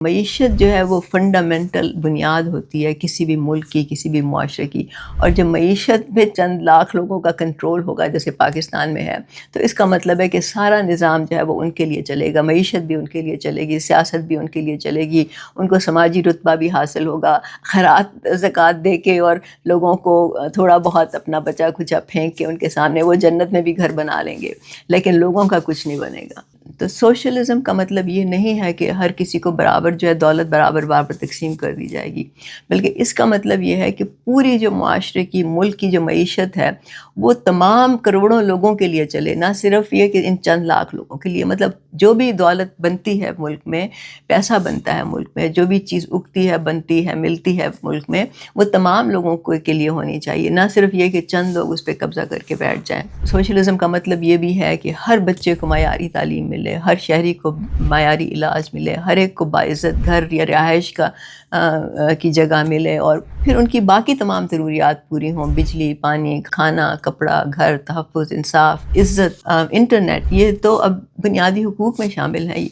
معیشت جو ہے وہ فنڈامنٹل بنیاد ہوتی ہے کسی بھی ملک کی، کسی بھی معاشرے کی، اور جب معیشت پہ چند لاکھ لوگوں کا کنٹرول ہوگا جیسے پاکستان میں ہے، تو اس کا مطلب ہے کہ سارا نظام جو ہے وہ ان کے لیے چلے گا، معیشت بھی ان کے لیے چلے گی، سیاست بھی ان کے لیے چلے گی، ان کو سماجی رتبہ بھی حاصل ہوگا، خیرات زکوٰۃ دے کے اور لوگوں کو تھوڑا بہت اپنا بچا کھچا پھینک کے ان کے سامنے وہ جنت میں بھی گھر بنا لیں گے، لیکن لوگوں کا کچھ نہیں بنے گا۔ تو سوشلزم کا مطلب یہ نہیں ہے کہ ہر کسی کو برابر جو ہے دولت برابر برابر تقسیم کر دی جائے گی، بلکہ اس کا مطلب یہ ہے کہ پوری جو معاشرے کی، ملک کی جو معیشت ہے وہ تمام کروڑوں لوگوں کے لیے چلے، نہ صرف یہ کہ ان چند لاکھ لوگوں کے لیے۔ مطلب جو بھی دولت بنتی ہے ملک میں، پیسہ بنتا ہے ملک میں، جو بھی چیز اگتی ہے، بنتی ہے، ملتی ہے ملک میں، وہ تمام لوگوں کے لیے ہونی چاہیے، نہ صرف یہ کہ چند لوگ اس پہ قبضہ کر کے بیٹھ جائیں۔ سوشلزم کا مطلب یہ بھی ہے کہ ہر بچے کو معیاری تعلیم ملے، ہر شہری کو معیاری علاج ملے، ہر ایک کو باعزت گھر یا رہائش کی جگہ ملے، اور پھر ان کی باقی تمام ضروریات پوری ہوں، بجلی، پانی، کھانا، کپڑا، گھر، تحفظ، انصاف، عزت، انٹرنیٹ، یہ تو اب بنیادی حقوق میں شامل ہیں۔